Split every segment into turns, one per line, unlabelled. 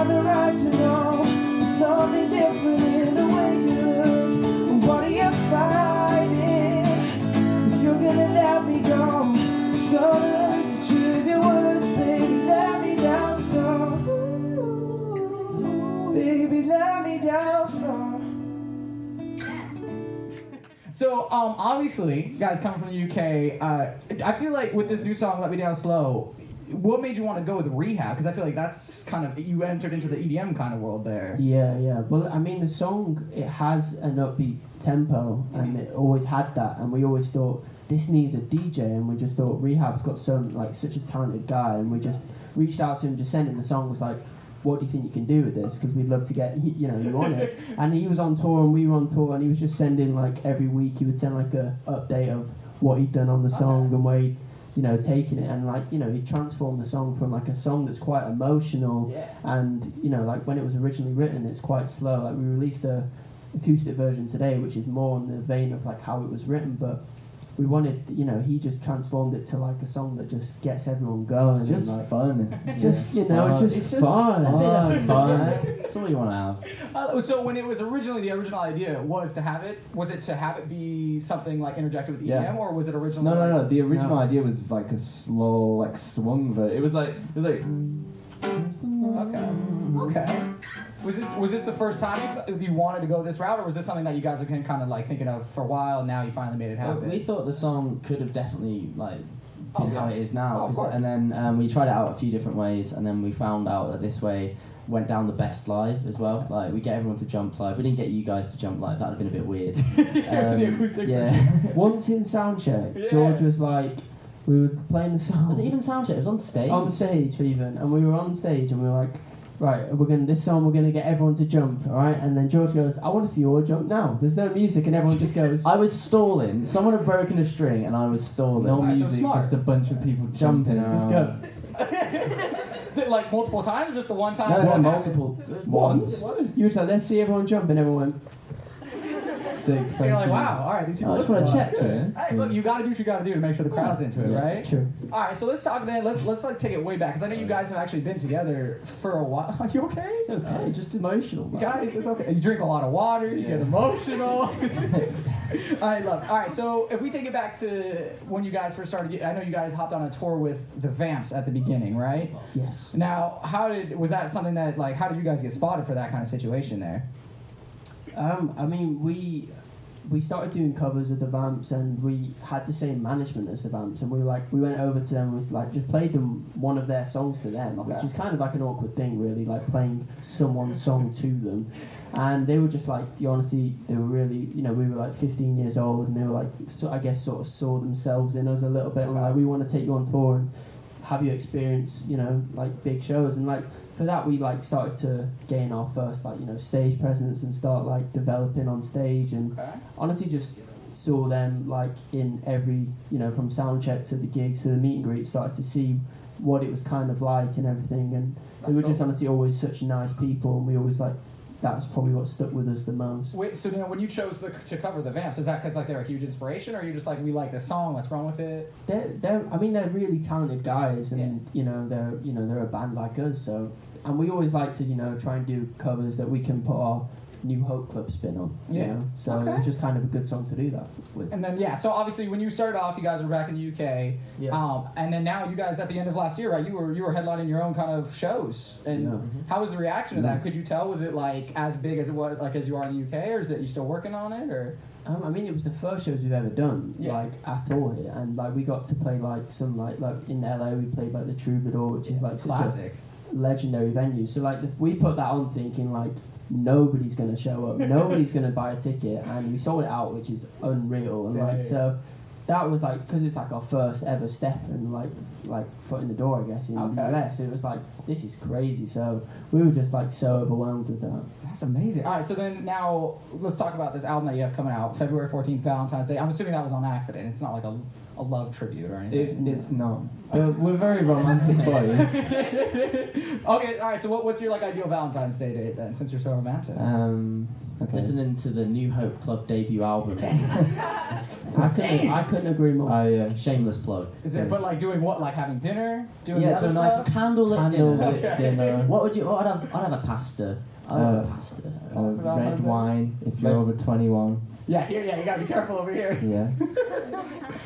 have the right to know there's something different in the way you look. What are you fighting? If you're gonna let me go, it's gonna hurt to choose your words, baby. Let me down slow. Baby, let me down slow.
So, obviously, you guys coming from the UK, I feel like with this new song, Let Me Down Slow, what made you want to go with Rehab? Because I feel like that's kind of, you entered into the EDM kind of world there.
Yeah. Well, I mean, the song, it has an upbeat tempo, and it always had that, and we always thought, this needs a DJ, and we just thought, Rehab's got such a talented guy, and we just reached out to him, just sent him the song, was like, what do you think you can do with this? Because we'd love to get, you on it. And he was on tour and we were on tour, and he was just sending, like, every week, he would send, like, a update of what he'd done on the song and where he'd, taken it. And, like, he transformed the song from, like, a song that's quite emotional. And, like, when it was originally written, it's quite slow. Like, we released a acoustic version today, which is more in the vein of, like, how it was written, but we wanted, he just transformed it to like a song that just gets everyone going.
It's just
like,
fun.
It's just, it's just fun.
Fun. That's all you want to have.
So when it was originally, the original idea was to have it be something like interjected with EDM, or was it originally?
No. The original idea was like a slow, like swung version. It was like.
Okay. Was this the first time you wanted to go this route, or was this something that you guys have been kind of like thinking of for a while, and now you finally made it happen?
We thought the song could have definitely like been how it is now,
of course.
And then we tried it out a few different ways, and then we found out that this way went down the best live as well. Like, we get everyone to jump live. We didn't get you guys to jump live. That would have been a bit weird.
To the acoustic version.
Once in soundcheck, George was like, we were playing the song.
Was it even soundcheck? It was on stage.
On stage even, and we were on stage, and we were like, right, we're gonna get everyone to jump, all right? And then George goes, I want to see you all jump now. There's no music, and everyone just goes.
I was stalling. Someone had broken a string, and I was stalling.
No
That's
music,
so
just a bunch of people jumping. Just go.
Did, like, multiple times, or just the one time?
No, multiple. Once.
You were like, let's see everyone jump, and everyone went. Sick.
You're like, wow, all right. These people
I just want to check,
Hey, look, you gotta do what you gotta do to make sure the crowd's into it, right?
It's true.
All right, so let's talk then. Let's like take it way back, because I know you guys have actually been together for a while. Are you okay?
It's okay. Just emotional, man.
Guys, it's okay. You drink a lot of water. You get emotional. All right, love. All right, so if we take it back to when you guys first started, I know you guys hopped on a tour with the Vamps at the beginning, right?
Yes.
Now, was that something that, like, how did you guys get spotted for that kind of situation there?
I mean, we started doing covers of the Vamps, and we had the same management as the Vamps, and we went over to them and like just played them one of their songs to them, which is kind of like an awkward thing, really, like playing someone's song to them. And they were just like, honestly, they were really, we were like 15 years old, and they were like, I guess sort of saw themselves in us a little bit, and like, we want to take you on tour and have you experience, like big shows. And like, for that, we like started to gain our first like stage presence and start like developing on stage, and honestly just saw them like in every from sound check to the gigs to the meet and greet, started to see what it was kind of like and everything, and they were just honestly always such nice people, and we always like that's probably what stuck with us the most.
Wait, so when you chose to cover the Vamps, is that because like they're a huge inspiration, or are you just like, we like this song, let's run with it?
They're really talented guys, and they're a band like us, so, and we always like to try and do covers that we can put our New Hope Club spin on. So it was just kind of a good song to do that with.
And then so obviously when you started off, you guys were back in the UK, and then now you guys at the end of last year, right? You were headlining your own kind of shows, and how was the reaction to that? Could you tell, was it like as big as it was like as you are in the UK, or is it you still working on it, or?
I mean, it was the first shows we've ever done, like at all here, and like we got to play like some like in LA we played like the Troubadour, which is like
classic,
such a legendary venue. So like we put that on thinking like nobody's gonna show up, nobody's gonna buy a ticket, and we sold it out, which is unreal. And like so, that was like because it's like our first ever step and like foot in the door, I guess, in the US. It was like, this is crazy. So we were just like so overwhelmed with that.
That's amazing. All right, so then now let's talk about this album that you have coming out February 14th, Valentine's Day. I'm assuming that was on accident. It's not like a love tribute or anything.
It's not. We're very romantic boys.
Okay, all right. So what's your like ideal Valentine's Day date then, since you're so romantic?
Okay. Listening to the New Hope Club debut album.
I couldn't agree more.
Shameless plug.
Is it? But like doing what? Like having dinner? Doing
to a nice
stuff?
candlelit dinner.
dinner.
What would you? I'd have a pasta. I'd have a pasta.
Red wine if you're over 21.
Yeah, here, you gotta be careful over here.
Yeah.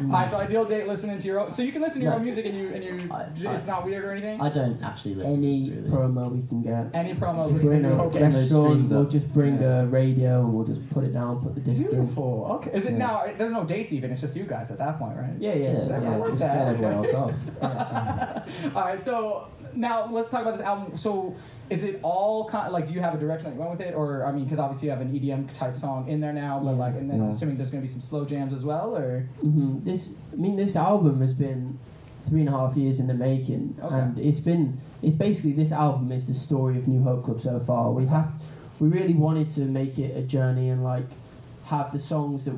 Alright, so ideal date listening to your own. So you can listen to your own music and it's not weird or anything.
I don't actually listen.
Any
really.
promo we can get.
Any promo.
If we're in a
Okay.
restaurant, we'll just bring the radio and we'll just put it down, put the disc in.
Beautiful. Okay. Is it now? There's no dates even. It's just you guys at that point, right?
Yeah.
I like
Just
that.
get everyone else off.
Alright, so now let's talk about this album. So is it all kind of like, do you have a direction that you went with it, or I mean, because obviously you have an EDM type song in there now, but like, and then I'm assuming there's gonna be some slow jams as well, or?
This album has been 3.5 years in the making, and it's basically, this album is the story of New Hope Club so far. We really wanted to make it a journey and like have the songs that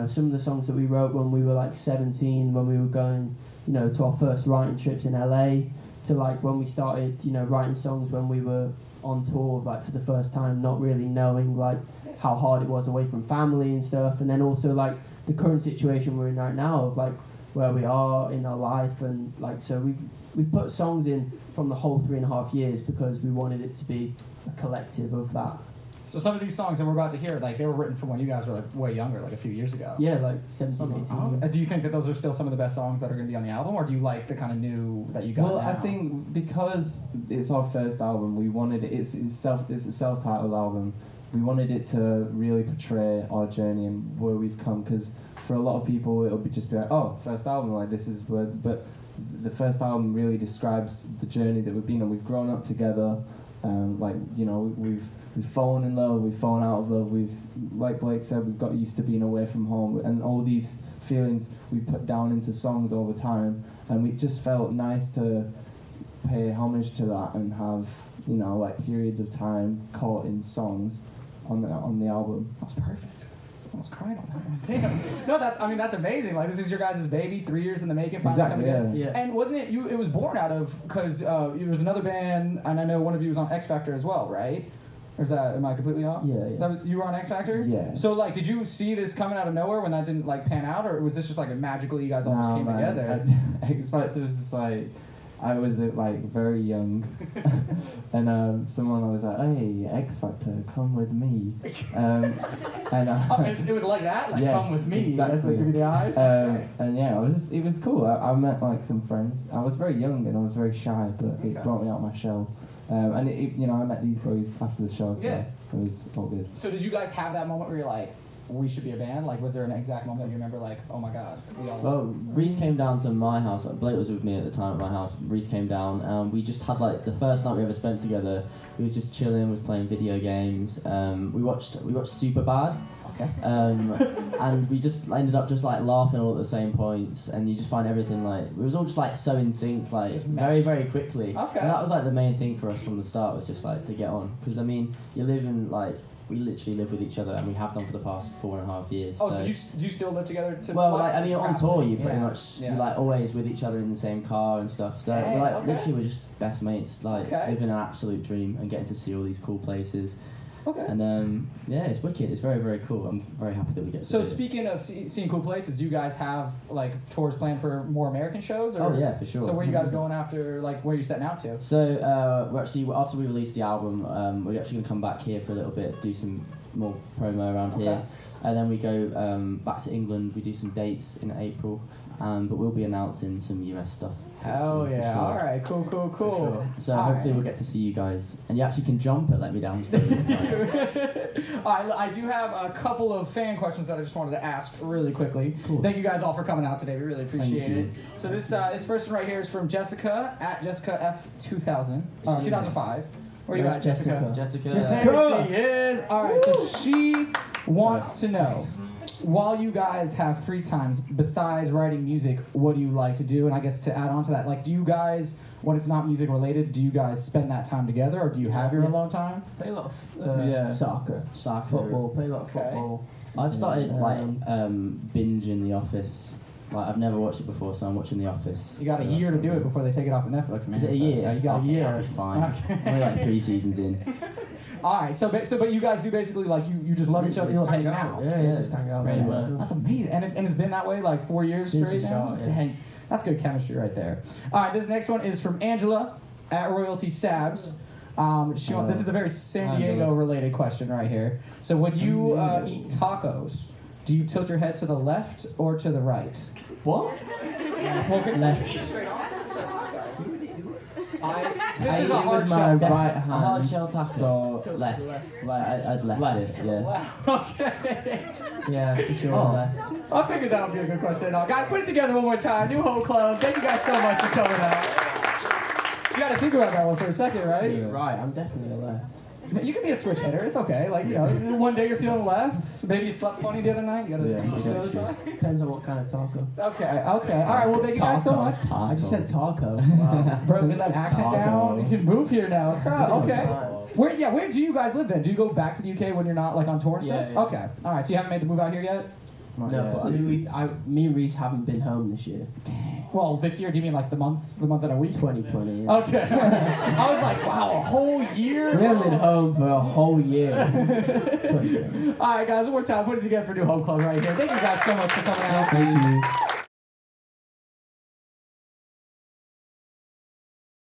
some of the songs that we wrote when we were like 17, when we were going, to our first writing trips in LA, to like when we started, writing songs when we were on tour, like for the first time, not really knowing like how hard it was away from family and stuff, and then also like the current situation we're in right now of like where we are in our life, and like so we've put songs in from the whole 3.5 years because we wanted it to be a collective of that.
So some of these songs that we're about to hear, like they were written from when you guys were like way younger, like a few years ago.
Yeah, like 17, 18.
Do you think that those are still some of the best songs that are going to be on the album, or do you like the kind of new that you got
Well,
now?
I think because it's our first album, we wanted it. It's a self-titled album. We wanted it to really portray our journey and where we've come. Because for a lot of people, it'll be just be like, oh, first album, like this is where. But the first album really describes the journey that we've been on. We've grown up together. We've fallen in love, we've fallen out of love, we've, like Blake said, we've got used to being away from home, and all these feelings we've put down into songs over time, and we just felt nice to pay homage to that and have, like periods of time caught in songs on the album.
That's perfect. I almost cried on that one. Damn. No, that's amazing. Like, this is your guys' baby, 3 years in the making.
Exactly,
yeah.
And wasn't it, it was born out of, because it was another band, and I know one of you was on X Factor as well, right? Or is that, am I completely off?
Yeah.
You were on X Factor?
Yeah.
So, like, did you see this coming out of nowhere when that didn't, like, pan out, or was this just, like, magically you guys all just came together?
X Factor was just like, I was like very young, and someone was like, "Hey, X Factor, come with me."
It was like that, like
yes,
come with me.
Exactly.
That's like give me the eyes.
And yeah, it was cool. I met like some friends. I was very young and I was very shy, but it brought me out of my shell. And I met these boys after the show, so it was all good.
So did you guys have that moment where you're like, we should be a band? Like, was there an exact moment that you remember, like, oh my god, we all...
Well, Reese came down to my house. Blake was with me at the time at my house. Reese came down. We just had, like, the first night we ever spent together. We was just chilling, was playing video games. We watched Superbad.
Okay.
And we just ended up just, like, laughing all at the same points. And you just find everything, like... It was all just, like, so in sync, like, very, very quickly.
Okay.
And that was, like, the main thing for us from the start, was just, like, to get on. Because, I mean, you live in, like... We literally live with each other, and we have done for the past 4.5 years.
Oh, so do you still live together?
Well, like, I mean, on tour, you pretty much,
yeah.
you're, like, always with each other in the same car and stuff. So, we're, like, literally, we're just best mates, like, living an absolute dream and getting to see all these cool places.
Okay.
And, yeah, it's wicked. It's very, very cool. I'm very happy that we get to do it.
So, speaking of seeing cool places, do you guys have, like, tours planned for more American shows? Or?
Oh, yeah, for sure.
So, where are you guys going after, like, where are you setting out to?
So, we're actually, after we release the album, we're actually going to come back here for a little bit, do some more promo around here, and then we go back to England. We do some dates in April, but we'll be announcing some US stuff.
Hell yeah!
Sure.
All right, cool.
Sure. So
all
hopefully we'll get to see you guys, and you actually can jump at Let Me Down Stairs.
I do have a couple of fan questions that I just wanted to ask really quickly. Thank you guys all for coming out today. We really appreciate it. So this first one right here is from Jessica at Jessica F2000 2005. Where you at, Jessica?
Jessica.
There she is. All right, so she wants to know, while you guys have free times, besides writing music, what do you like to do? And I guess to add on to that, like, do you guys, when it's not music related, do you guys spend that time together, or do you have your alone time?
Play a lot of soccer, football. Play a lot of football.
I've started binging The Office. Like, I've never watched it before, so I'm watching The Office.
You got a year to do it before they take it off of Netflix, man.
Is it a year?
Yeah, you got a year.
I'll be fine. I'm only like 3 seasons in.
All right, but you guys do basically like you just love each other, you love hanging out.
Yeah, just hang out.
Great,
Yeah.
That's amazing, and it's been that way like 4 years
Since
straight
the
now.
start, yeah.
Dang, that's good chemistry right there. All right, this next one is from Angela at Royalty Sabs. This is a very San Diego related question right here. So when you eat tacos, do you tilt your head to the left or to the right?
What?
Left. This is a hard
my
shell.
right
A hard
hand.
shell taco.
So
Left. Right, I'd left it, yeah.
Okay.
Yeah, for sure.
Oh.
Left.
I figured that would be a good question. Guys, put it together one more time. New Home Club. Thank you guys so much for coming out. You got to think about that one for a second, right?
Yeah.
Right, I'm definitely a left.
You can be a switch hitter. It's okay. Like, one day you're feeling left. Maybe you slept funny the other night. You got to switch to the other side.
Depends on what kind of taco.
Okay. All right. Well, thank you guys so much.
I just said taco. Wow.
Bro, get that accent
Taco.
down. You can move here now. Okay. Where do you guys live then? Do you go back to the UK when you're not like on tour and stuff?
Yeah.
Okay. All right. So you haven't made the move out here yet?
No, but I mean, me and Reese haven't been home this year.
Well, this year, do you mean like the month and a week?
2020. Yeah.
Okay. I was like, wow, a whole year?
We haven't been home for a whole year. 2020.
All right, guys, one more time. Put it together for New Home Club right here. Thank you guys so much for coming out.
Thank you.